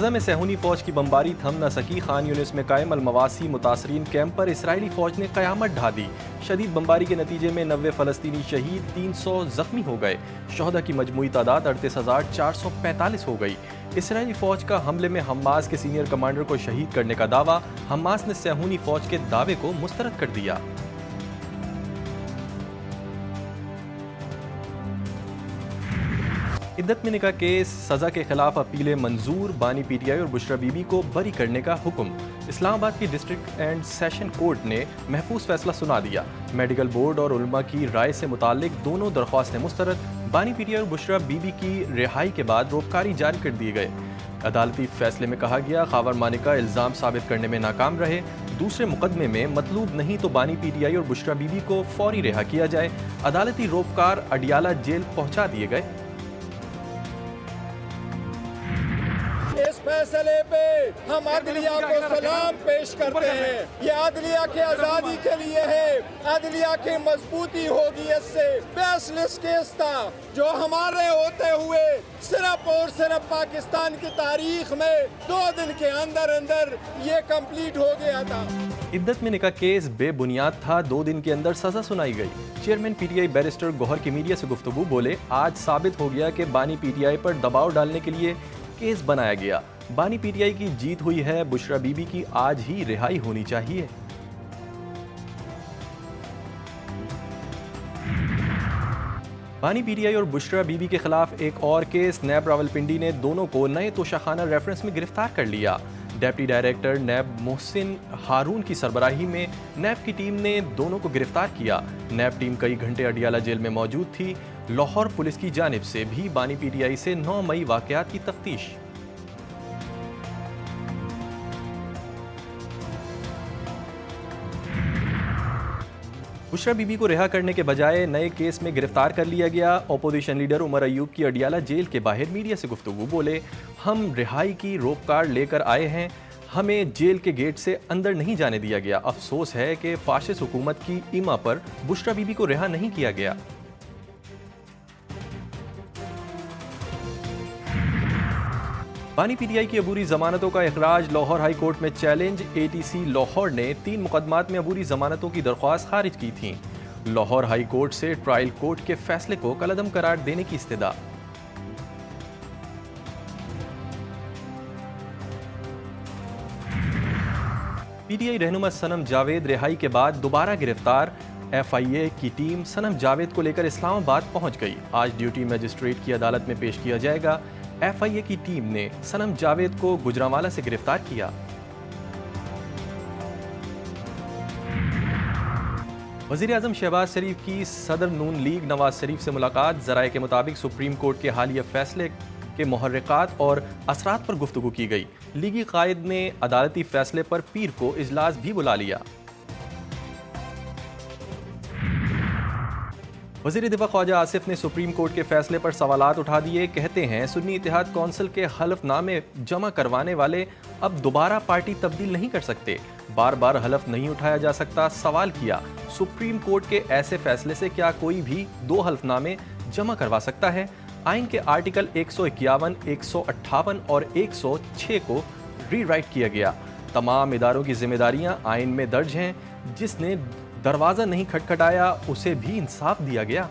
गजा में सहूनी फौज की बमबारी थम न सकी। खान यूनिस में कायम अलमवासी मुतासरीन कैंप पर इसराइली फौज ने कयामत ढा दी। शदीद बमबारी के नतीजे में 90 फ़लस्तीनी शहीद, 300 जख्मी हो गए। शोहदा की मजमूई तादाद 38,445 हो गई। इसराइली फौज का हमले में हमास के सीनियर कमांडर को शहीद करने का दावा। हमास ने सहूनी फौज के दावे को मुस्तरद कर दिया। इद्दत में निकाह केस सजा के खिलाफ अपीलें मंजूर। बानी पीटीआई और बुशरा बीबी को बरी करने का हुक्म। इस्लामाबाद की डिस्ट्रिक्ट एंड सेशन कोर्ट ने महफूज फैसला सुना दिया। मेडिकल बोर्ड और उलमा की राय से मुतालिक दोनों दरख्वास्तें मुस्तरद। बानी पीटीआई और बुशरा बीबी की रिहाई के बाद रोबकारी जारी कर दिए गए। अदालती फैसले में कहा गया, खावर मानिका इल्ज़ाम साबित करने में नाकाम रहे। दूसरे मुकदमे में मतलूब नहीं तो बानी पीटीआई और बुशरा बीबी को फौरी रिहा किया जाए। अदालती रोबकार अडियाला जेल पहुंचा दिए गए। इस फैसले पे हम अदलिया को सलाम पेश करते हैं। ये अदलिया की आज़ादी के लिए है, अदलिया की मजबूती होगी। इससे बेसलेस केस था जो हमारे होते हुए सिर्फ और सिर्फ पाकिस्तान की तारीख में 2 दिन के अंदर अंदर ये कंप्लीट हो गया था। इद्दत में निकाह केस बेबुनियाद था, 2 दिन के अंदर सजा सुनाई गई। चेयरमैन पीटीआई बैरिस्टर गौहर की मीडिया से गुफ्तगू बोले, आज साबित हो गया कि बानी पीटीआई पर दबाव डालने के लिए केस बनाया गया। बानी पीटीआई की जीत हुई है, बुशरा बीबी की आज ही रिहाई होनी चाहिए। बानी पीटीआई और बुशरा बीबी के खिलाफ एक और केस। नैब रावलपिंडी ने दोनों को नए तोशाखाना रेफरेंस में गिरफ्तार कर लिया। डेप्टी डायरेक्टर नैब मोहसिन हारून की सरबराही में नैब की टीम ने दोनों को गिरफ्तार किया। नैब टीम कई घंटे अडियाला जेल में मौजूद थी। लाहौर पुलिस की जानिब से भी बानी पीटीआई से 9 मई वाकयात की तफ्तीश। बुशरा बीबी को रिहा करने के बजाय नए केस में गिरफ्तार कर लिया गया। अपोजिशन लीडर उमर अयूब की अडियाला जेल के बाहर मीडिया से गुफ्तगू बोले, हम रिहाई की रोपकार लेकर आए हैं, हमें जेल के गेट से अंदर नहीं जाने दिया गया। अफसोस है कि फाशिस्ट हुकूमत की ईमा पर बुशरा बीबी को रिहा नहीं किया गया। बानी पीटीआई की अबूरी जमानतों का इखराज लाहौर हाई कोर्ट में चैलेंज। एटीसी लाहौर ने 3 मुकदमात में अबूरी जमानतों की दरख्वास्त खारिज की थी। लाहौर हाई कोर्ट से ट्रायल कोर्ट के फैसले को कलअदम करार देने की इस्तदा। पीटीआई रहनुमा सनम जावेद रिहाई के बाद दोबारा गिरफ्तार। एफआईए की टीम सनम जावेद को लेकर इस्लामाबाद पहुंच गई। आज ड्यूटी मजिस्ट्रेट की अदालत में पेश किया जाएगा। एफआईए की टीम ने सनम जावेद को गुजरांवाला से गिरफ्तार किया। वज़ीर आज़म शहबाज शरीफ की सदर नून लीग नवाज शरीफ से मुलाकात। ज़राए के मुताबिक सुप्रीम कोर्ट के हालिया फैसले के मुहर्रिकात और असरात पर गुफ्तगू की गई। लीगी कायद ने अदालती फैसले पर पीर को इजलास भी बुला लिया। वज़ीर दिफा ख्वाजा आसिफ ने सुप्रीम कोर्ट के फैसले पर सवालात उठा दिए। कहते हैं, सुन्नी इत्तेहाद कौंसिल के हलफनामे जमा करवाने वाले अब दोबारा पार्टी तब्दील नहीं कर सकते। बार बार हलफ नहीं उठाया जा सकता। सवाल किया, सुप्रीम कोर्ट के ऐसे फैसले से क्या कोई भी 2 हलफनामे जमा करवा सकता है? आइन के आर्टिकल 151, 158 और 106 को रीराइट किया गया। तमाम इदारों की जिम्मेदारियां आइन में दर्ज हैं। जिसने दरवाज़ा नहीं खटखटाया उसे भी इंसाफ दिया गया।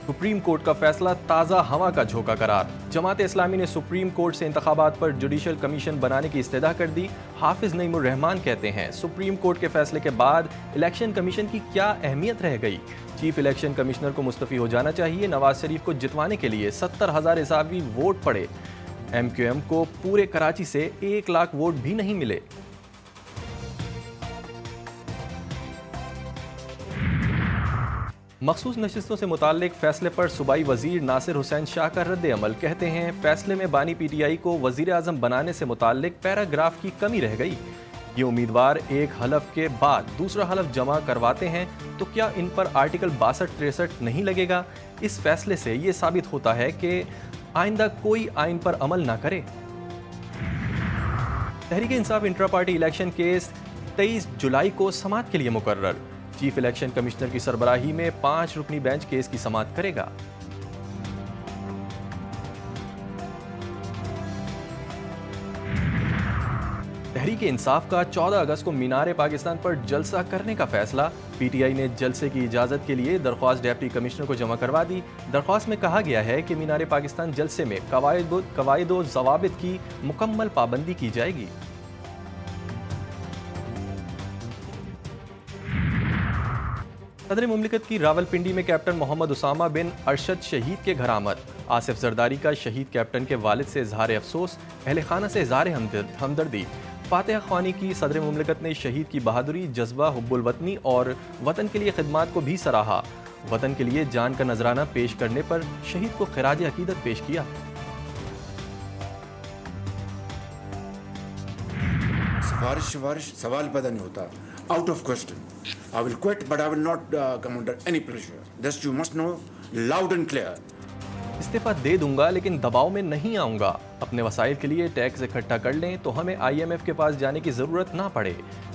सुप्रीम कोर्ट का फैसला ताज़ा हवा का झोंका करार। जमात इस्लामी ने सुप्रीम कोर्ट से इंतखाबात पर जुडिशल कमीशन बनाने की इस्तदा कर दी। हाफिज नईमुर रहमान कहते हैं, सुप्रीम कोर्ट के फैसले के बाद इलेक्शन कमीशन की क्या अहमियत रह गई? चीफ इलेक्शन कमिश्नर को मुस्तफ़ी हो जाना चाहिए। नवाज शरीफ को जितवाने के लिए 70,000 हिसाबी वोट पड़े। एमक्यूएम को पूरे कराची से 1 लाख वोट भी नहीं मिले। मखसूस नशिस्तों से मुताल्लिक फैसले पर सूबाई वजीर नासिर हुसैन शाह का रद्द अमल। कहते हैं, फैसले में बानी पीटीआई को वजीर आज़म बनाने से मुताल्लिक पैराग्राफ की कमी रह गई। ये उम्मीदवार एक हलफ के बाद दूसरा हलफ जमा करवाते हैं तो क्या इन पर आर्टिकल 62-63 नहीं लगेगा? इस फैसले से ये साबित होता है कि आइंदा कोई आइन पर अमल ना करे। Tehreek Insaf intra party election case 23 जुलाई को समाअत के लिए मुकर्रर। चीफ इलेक्शन कमिश्नर की सरबराही में 5 रुकनी बेंच केस की समाअत करेगा। तहरीक इंसाफ का 14 अगस्त को मीनार पाकिस्तान पर जलसा करने का फैसला। पीटीआई ने जलसे की इजाज़त के लिए दरख्वास्त डिप्टी कमिश्नर को जमा करवा दी। दरख्वास्त में कहा गया है कि मीनार पाकिस्तान जलसे में कवायद व ज़वाबित की मुकम्मल पाबंदी की जाएगी। सदर मुमलिकत की रावलपिंडी में कैप्टन मोहम्मद उसामा बिन अरशद शहीद के घर आमद। आसिफ जरदारी का शहीद कैप्टन के वालिद से इजहार अफसोस, अहले खाना से इजहार हमदर्दी। फातिहा ख्वानी की सदर मुमलिकत ने शहीद की बहादुरी, जज्बा, हुब्बुल वतनी और वतन के लिए खिदमात को भी सराहा। वतन के लिए जान का नजराना पेश करने पर शहीद को खिराज अकीदत पेश किया। सिफारिश सवाल पैदा नहीं होता। Out of question. I will quit, but I will not come under any pressure. This you must know loud and clear. इस्तीफा दे दूंगा लेकिन दबाव में नहीं आऊंगा। अपने वसाइल के लिए टैक्स इकट्ठा कर लें तो हमें IMF के पास जाने की जरूरत ना पड़े।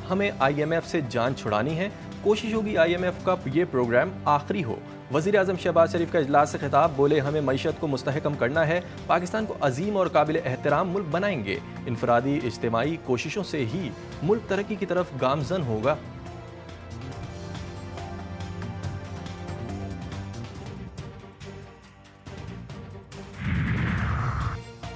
हमें IMF से जान छुड़ानी है। कोशिश होगी IMF का ये प्रोग्राम आखिरी हो। वज़ीर आज़म शहबाज शरीफ का इजलास से खिताब, बोले हमें मईशत को मुस्तहकम करना है, पाकिस्तान को अजीम और काबिल एहतराम मुल्क बनाएंगे। इनफरादी इज्तिमाई कोशिशों से ही मुल्क तरक्की की तरफ गामजन होगा।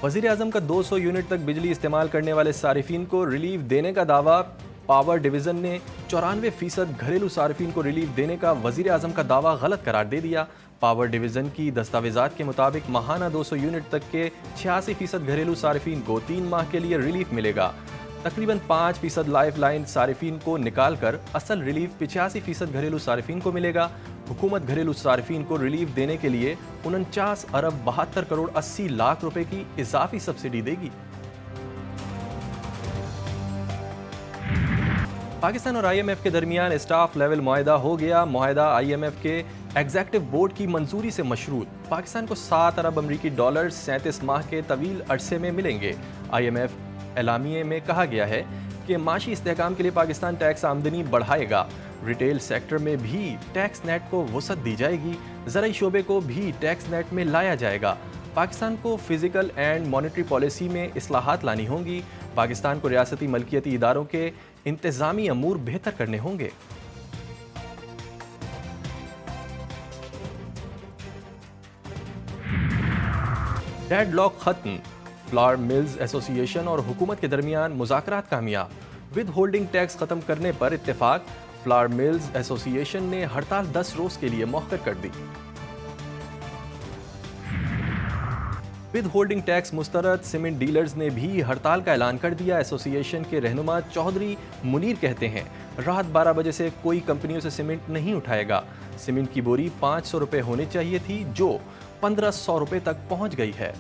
वज़ीर आज़म का 200 यूनिट तक बिजली इस्तेमाल करने वाले सारिफीन को रिलीफ देने का दावा। पावर डिवीज़न ने 94% घरेलू सार्फिन को रिलीफ देने का वज़ीर आज़म का दावा गलत करार दे दिया। पावर डिवीज़न की दस्तावेज़ात के मुताबिक माहाना 200 यूनिट तक के 86% घरेलू सार्फिन को 3 माह के लिए रिलीफ मिलेगा। तकरीबन 5% लाइफ लाइन सार्फिन को निकाल कर असल रिलीफ 85% घरेलू सार्फिन को मिलेगा। हुकूमत घरेलू सार्फिन को रिलीफ देने के लिए 49 अरब 72 करोड़ 80 लाख रुपए की इजाफी सब्सिडी देगी। पाकिस्तान और IMF के दरमियान स्टाफ लेवल मुआहदा हो गया। मुआहदा IMF के एग्जीक्यूटिव बोर्ड की मंजूरी से मशरूत। पाकिस्तान को 7 अरब अमरीकी डॉलर 37 माह के तवील अरसे में मिलेंगे। IMF एलामिये में कहा गया है कि माशी इस्तेहकाम के लिए पाकिस्तान टैक्स आमदनी बढ़ाएगा। रिटेल सेक्टर में भी टैक्स नेट को वसअत दी जाएगी। ज़राई शोबे को भी टैक्स नेट में लाया जाएगा। पाकिस्तान को फिजिकल एंड मॉनेटरी पॉलिसी में इस्लाहात लानी होंगी। पाकिस्तान को रियासती मलकियती इदारों के इंतजामी अमूर बेहतर करने होंगे। डेडलॉक खत्म। फ्लावर मिल्स एसोसिएशन और हुकूमत के दरमियान मुज़ाकरात कामयाब। विद होल्डिंग टैक्स खत्म करने पर इत्तेफाक। फ्लावर मिल्स एसोसिएशन ने हड़ताल 10 रोज के लिए मौखर कर दी। विद होल्डिंग टैक्स मुस्तरद सीमेंट डीलर्स ने भी हड़ताल का ऐलान कर दिया। एसोसिएशन के रहनुमा चौधरी मुनीर कहते हैं रात 12 बजे से कोई कंपनियों से सीमेंट नहीं उठाएगा। सीमेंट की बोरी 500 रुपए होनी चाहिए थी जो 1500 रुपए तक पहुंच गई है।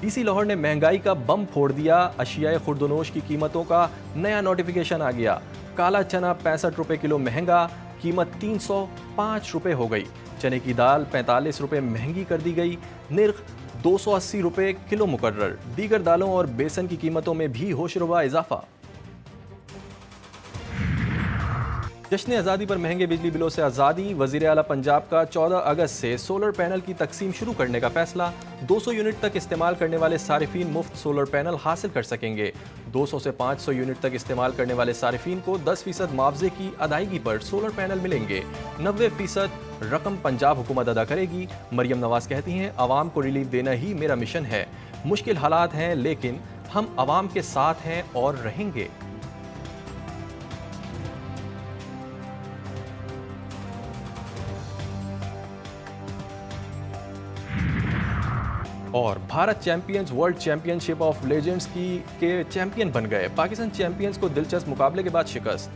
डीसी लाहौर ने महंगाई का बम फोड़ दिया। अशियाए खुर्दनोश की कीमतों का नया नोटिफिकेशन आ गया। काला चना 65 रुपए किलो महंगा, कीमत 305 रुपए हो गई। चने की दाल 45 रुपए महंगी कर दी गई, निर्ख 280 रुपए किलो मुकर्रर। दीगर दालों और बेसन की कीमतों में भी होशरुबा इजाफा। जश्न आज़ादी पर महंगे बिजली बिलों से आज़ादी। वज़ीर आला पंजाब का 14 अगस्त से सोलर पैनल की तकसीम शुरू करने का फैसला। 200 यूनिट तक इस्तेमाल करने वाले सारिफीन मुफ्त सोलर पैनल हासिल कर सकेंगे। 200 से 500 यूनिट तक इस्तेमाल करने वाले सारिफीन को 10% मुआवजे की अदायगी पर सोलर पैनल मिलेंगे। 90% रकम पंजाब हुकूमत अदा करेगी। मरियम नवाज कहती हैं आवाम को रिलीफ देना ही मेरा मिशन है। मुश्किल हालात हैं लेकिन हम आवाम के साथ हैं और रहेंगे। और Bharat champions world championship of legends के चैंपियन बन गए। पाकिस्तान चैंपियंस को दिलचस्प मुकाबले के बाद शिकस्त।